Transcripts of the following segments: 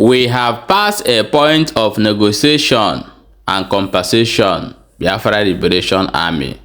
We have passed a point of negotiation and compensation, Biafra Liberation Army.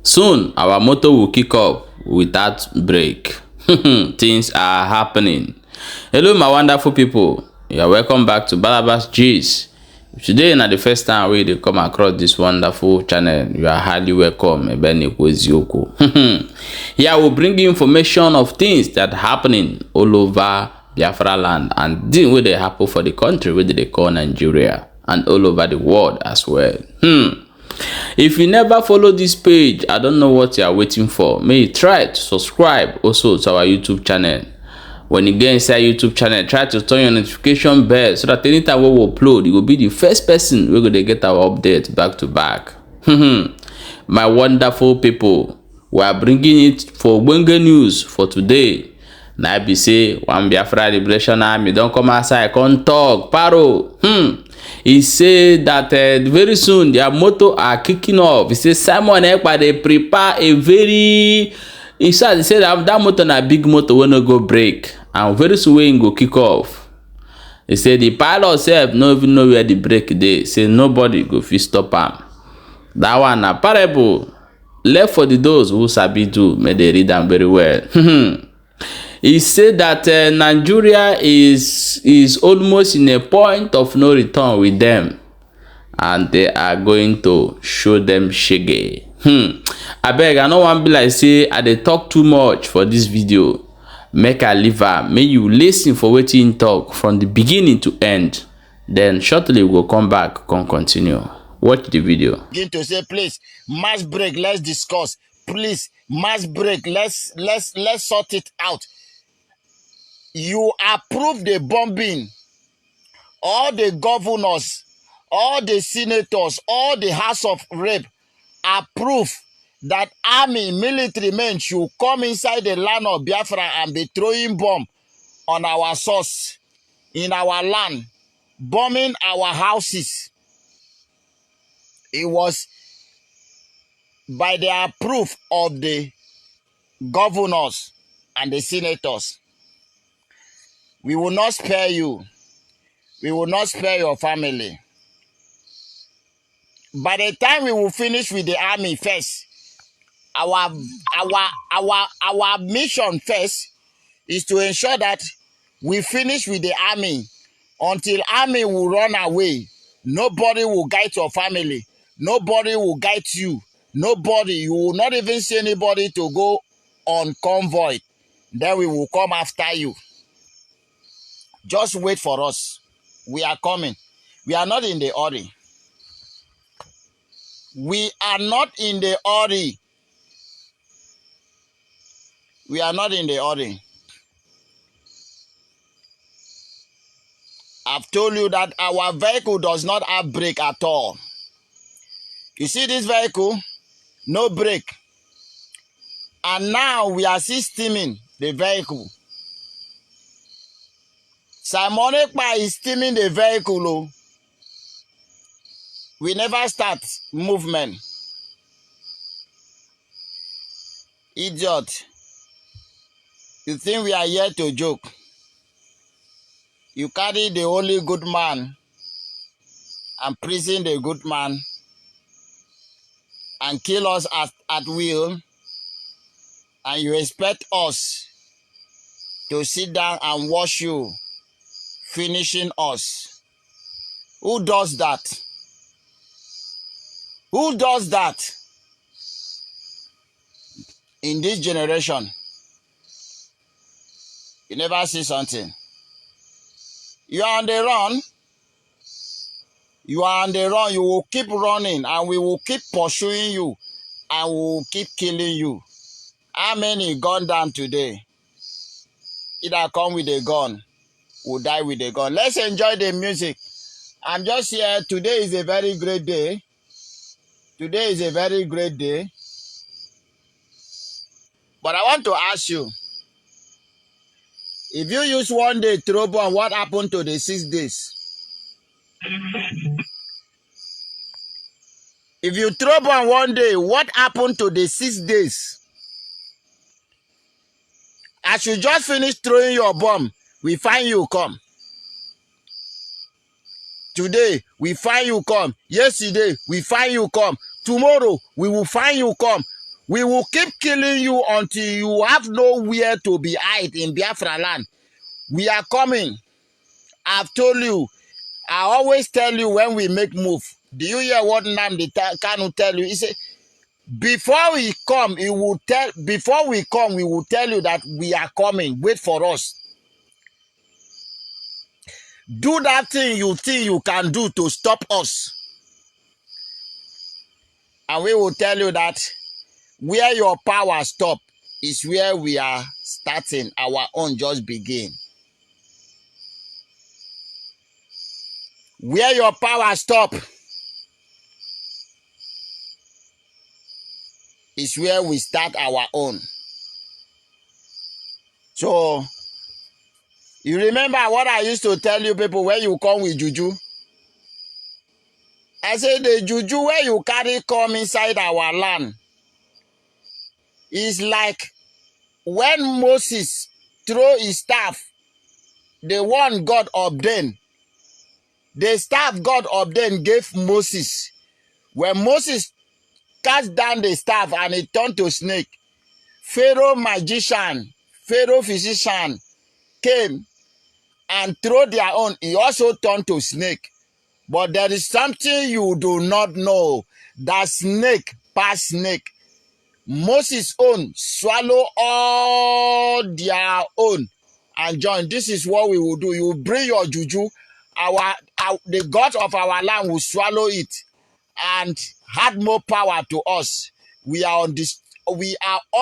Soon, our motto will kick off without break. Things are happening. Hello, my wonderful people. You are welcome back to Barnabas G's. If today is the first time we come across this wonderful channel, you are highly welcome. Here I will bring you information of things that are happening all over Biafra land and things where they happen for the country where they call Nigeria and all over the world as well. If you never follow this page, I don't know what you are waiting for. May you try to subscribe also to our YouTube channel. When you get inside YouTube channel, try to turn your notification bell so that anytime we will upload, you will be the first person we're going to get our update back to back. My wonderful people, we are bringing it for Wenge news for today. Now I be say one Biafra Liberation Army don't come outside, come talk, paro. He said that very soon their motto are kicking off. He said Simon Ekpa they prepare a very. He said that motto na big motto will not go break, and very soon we go kick off. He said the pilot self no even know where the break dey. Say nobody go fit stop am. That one na parable left for those who sabi do. May they read them very well. He said that Nigeria is almost in a point of no return with them, and they are going to show them shege. I beg, I no wan be like say I dey talk too much for this video. Make I leave am. May you listen for wetin talk from the beginning to end. Then shortly we will come back, continue. Watch the video. Begin to say, please, mass break, let's discuss. Please, mass break, let's sort it out. You approve the bombing. All the governors, all the senators, all the House of Rep approve that army, military men should come inside the land of Biafra and be throwing bomb on our source, in our land, bombing our houses. It was by the approve of the governors and the senators. We will not spare you. We will not spare your family. By the time we will finish with the army first, our mission first is to ensure that we finish with the army. Until army will run away, nobody will guide your family. Nobody will guide you. Nobody, you will not even see anybody to go on convoy. Then we will come after you. Just wait for us. We are coming. We are not in the hurry. We are not in the hurry. We are not in the hurry. I've told you that our vehicle does not have brake at all. You see this vehicle? No brake. And now we are still steaming the vehicle. Simon Ekpa is steaming the vehicle. Oh. We never start movement. Idiot. You think we are here to joke? You carry the only good man and prison the good man and kill us at will, and you expect us to sit down and watch you finishing us. Who does that? Who does that in this generation? You never see something. You are on the run. You are on the run. You will keep running and we will keep pursuing you and we will keep killing you. How many gone down today? Either come with a gun or die with a gun. Let's enjoy the music. I'm just here. Today is a very great day. Today is a very great day. But I want to ask you, if you use 1 day throw bomb, what happened to the 6 days? If you throw bomb 1 day, what happened to the 6 days? As you just finish throwing your bomb, we find you come. Today, we find you come. Yesterday, we find you come. Tomorrow, we will find you come. We will keep killing you until you have nowhere to be hide in Biafra land. We are coming. I've told you. I always tell you when we make move. Do you hear what Nnamdi Kanu tell you? He said, before we come, we will tell you that we are coming. Wait for us. Do that thing you think you can do to stop us. And we will tell you that where your power stop is where we are starting. Our own just begin. Where your power stop is where we start our own. So, you remember what I used to tell you people when you come with juju? I say the juju where you carry come inside our land is like when Moses throw his staff, the one God ordained. The staff God ordained gave Moses. When Moses cast down the staff and it turned to snake, Pharaoh magician, Pharaoh physician came and threw their own. He also turned to snake. But there is something you do not know. That snake past snake. Moses' own swallow all their own and join. This is what we will do. You bring your juju. The God of our land will swallow it and had more power to us. We are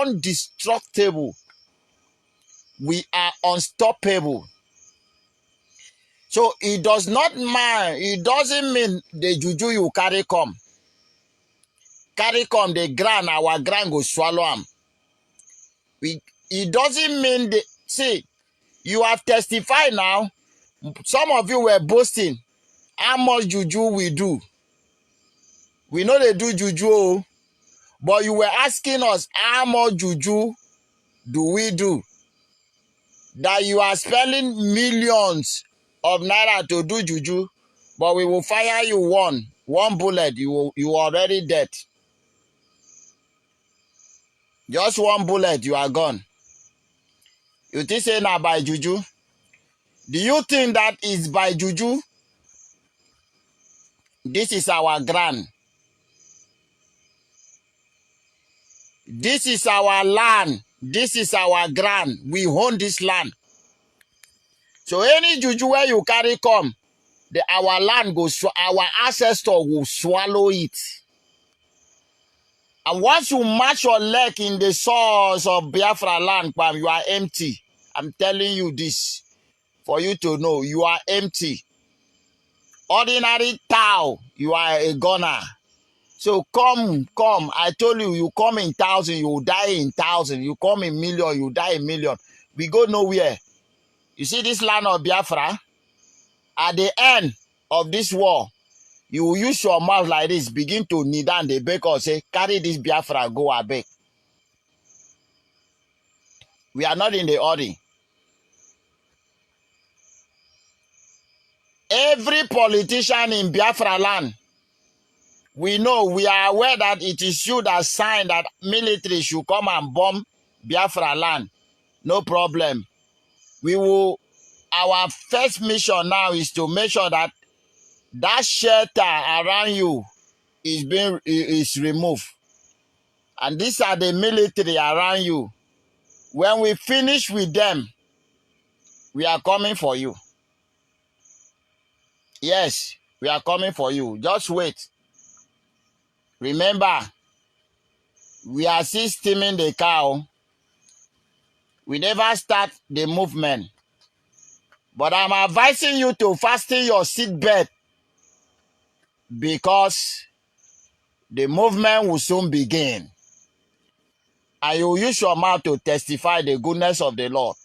indestructible. We are unstoppable. So it does not mind. It doesn't mean the juju you carry come. Carry come the ground, our ground go swallow them. It doesn't mean the see, you have testified now. Some of you were boasting how much juju we do. We know they do juju, but you were asking us how much juju do we do? That you are spending millions of naira to do juju, but we will fire you one bullet, you already dead. Just one bullet, you are gone. You think say na by juju? Do you think that is by juju? This is our ground. This is our land. This is our ground. We own this land. So any juju where you carry come, our land goes, our ancestor will swallow it. And once you match your leg in the source of Biafra land, you are empty. I'm telling you this for you to know. You are empty. Ordinary cow, you are a gunner. So come. I told you, you come in 1,000, you die in 1,000. You come in million, you die in million. We go nowhere. You see this land of Biafra? At the end of this war, you will use your mouth like this, begin to kneel down the back or say, carry this Biafra, go abeg. We are not in the hurry. Every politician in Biafra land, we know, we are aware that it is you that signed that military should come and bomb Biafra land. No problem. Our first mission now is to make sure that that shelter around you is removed. And these are the military around you. When we finish with them, we are coming for you. Yes, we are coming for you. Just wait. Remember, we are still steaming the cow. We never start the movement. But I'm advising you to fasten your seatbelt because the movement will soon begin. And you will use your mouth to testify the goodness of the Lord.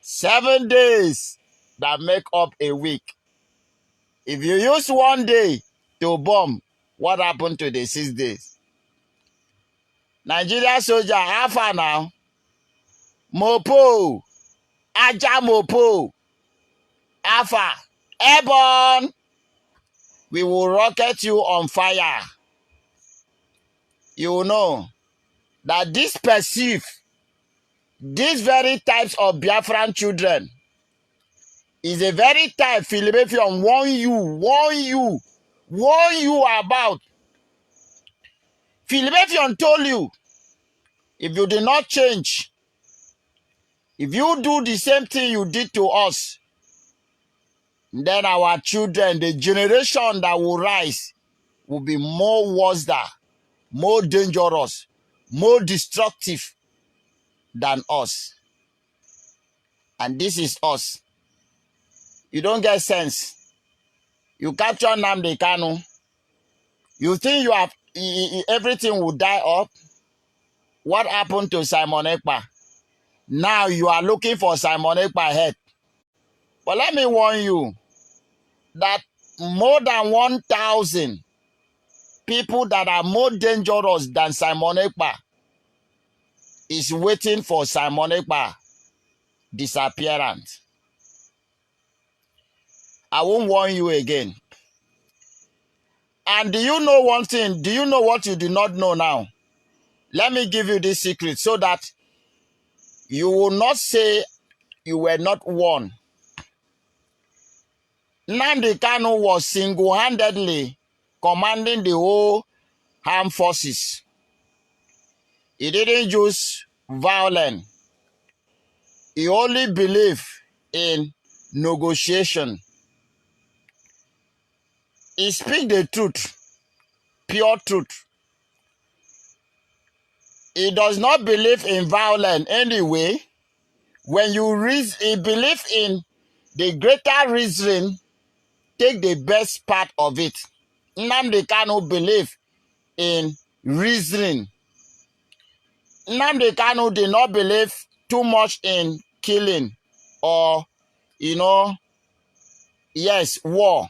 7 days that make up a week. If you use 1 day to bomb, what happened to the 6 days? Nigeria soldier, how far now? Mopo, Aja Mopo. Alpha, airborne. We will rocket you on fire. You will know that these very types of Biafran children is a very type Philadelphia warn you about. Philadelphia told you, if you did not change, if you do the same thing you did to us, then our children, the generation that will rise, will be more worse, more dangerous, more destructive than us. And this is us. You don't get sense. You capture Nnamdi Kanu. You think you have everything will die up. What happened to Simon Ekpa? Now you are looking for Simon Ekpa's head. But let me warn you that more than 1,000 people that are more dangerous than Simon Ekpa is waiting for Simon Ekpa's disappearance. I won't warn you again. And do you know one thing? Do you know what you do not know now? Let me give you this secret so that you will not say you were not warned. Nnamdi Kanu was single-handedly commanding the whole armed forces. He didn't use violence. He only believed in negotiation. He speaks the truth, pure truth. He does not believe in violence anyway. When you reason, he believes in the greater reason, take the best part of it. Nnamdi Kanu believe in reasoning. Nnamdi Kanu did not believe too much in killing or, war.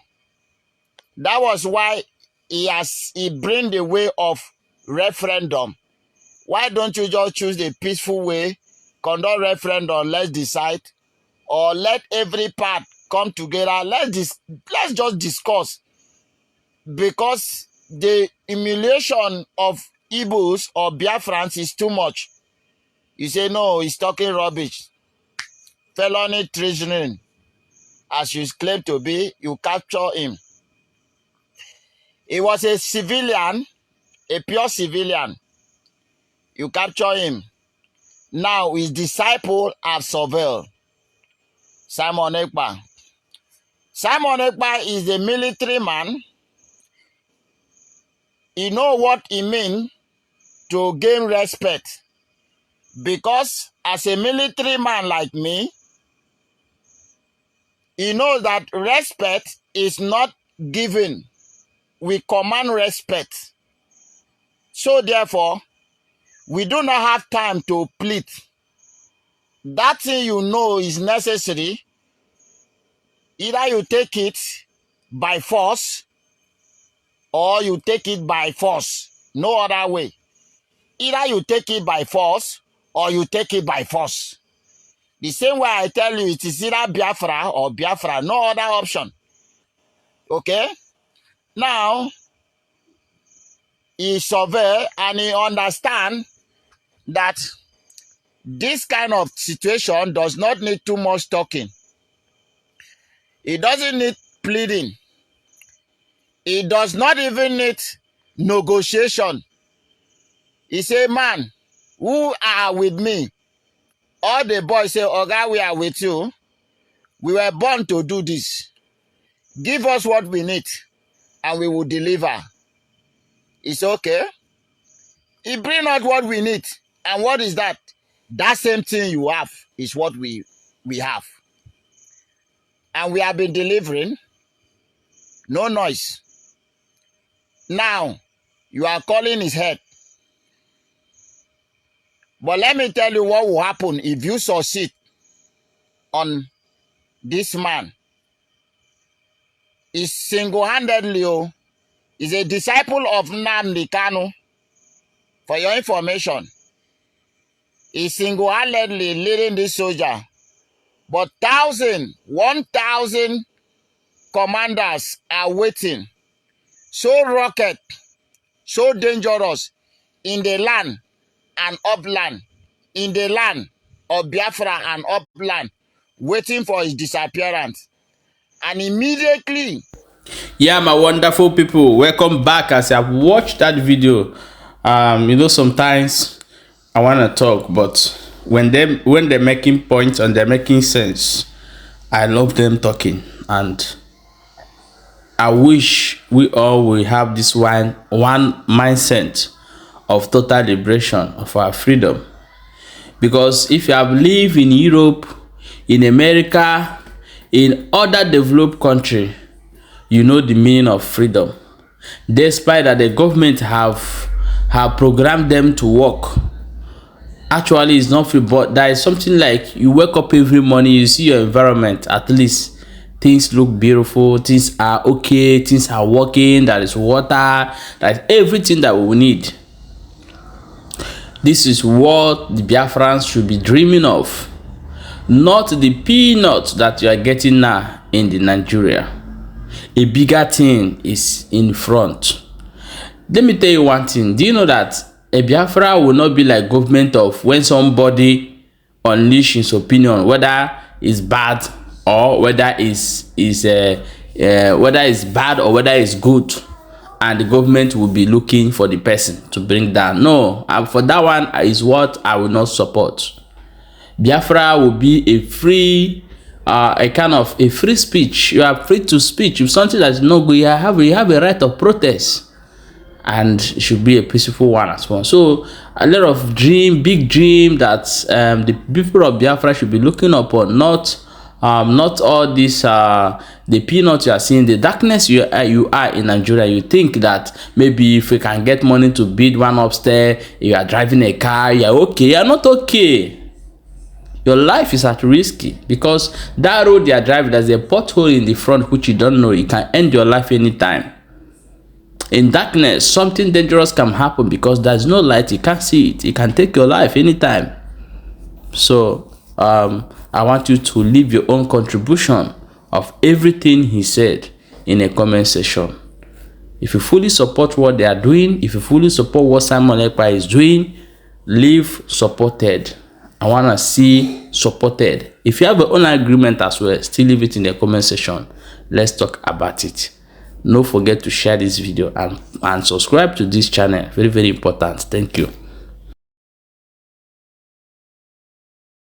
That was why he bring the way of referendum. Why don't you just choose the peaceful way, conduct referendum, let's decide, or let every part come together, let's just discuss. Because the humiliation of Igbos or Biafrans is too much. You say, no, he's talking rubbish. Felony treason, as you claim to be, you capture him. He was a civilian, a pure civilian. You capture him. Now his disciple have surveilled Simon Ekpa. Simon Ekpa is a military man. He knows what it means to gain respect. Because as a military man like me, he knows that respect is not given. We command respect. So therefore, we do not have time to plead. That thing you know is necessary. Either you take it by force or you take it by force. No other way. Either you take it by force or you take it by force. The same way I tell you, it is either Biafra or Biafra. No other option. Okay? Now, he survey and he understand that this kind of situation does not need too much talking. It doesn't need pleading. It does not even need negotiation. He say, man, who are with me? All the boys say, Oga, we are with you. We were born to do this. Give us what we need and we will deliver. It's okay. He bring out what we need. And what is that? That same thing you have is what we have. And we have been delivering. No noise. Now, you are calling his head. But let me tell you what will happen if you succeed on this man. He's single-handedly, he's a disciple of Nnamdi Kanu. For your information, he's single-handedly leading this soldier. But 1,000 commanders are waiting. So rocket, so dangerous in the land and upland, in the land of Biafra and upland, waiting for his disappearance. And immediately... Yeah, my wonderful people, welcome back. As I've watched that video, you know, sometimes I want to talk, but when they're making points and they're making sense, I love them talking. And I wish we all will have this one mindset of total liberation of our freedom. Because if you have lived in Europe, in America, in other developed countries, you know the meaning of freedom. Despite that the government have programmed them to work, actually it's not free, but there is something like you wake up every morning, you see your environment, at least things look beautiful, things are okay, things are working, there is water, there is everything that we need. This is what the Biafrans should be dreaming of, not the peanuts that you are getting now in the Nigeria. A bigger thing is in front. Let me tell you one thing. Do you know that a Biafra will not be like government of when somebody unleash his opinion, whether it's bad or whether it's bad or whether it's good, and the government will be looking for the person to bring down. No, for that one is what I will not support. Biafra will be a free, a kind of a free speech. You are free to speech. If something that is not good, you have a right of protest, and it should be a peaceful one as well. So a lot of big dream that the people of Biafra should be looking upon, not all this the peanuts you are seeing, the darkness you are in Nigeria. You think that maybe if we can get money to build one upstairs, you are driving a car, you are okay. You are not okay. Your life is at risk, because that road you are driving, there's a pothole in the front which you don't know. It can end your life anytime. In darkness, something dangerous can happen because there's no light. You can't see it. It can take your life anytime. So I want you to leave your own contribution of everything he said in a comment section. If you fully support what they are doing, if you fully support what Simon Ekpa is doing, leave supported. I want to see supported. If you have your own agreement as well, still leave it in the comment section. Let's talk about it. Don't forget to share this video and subscribe to this channel. Very, very important. Thank you.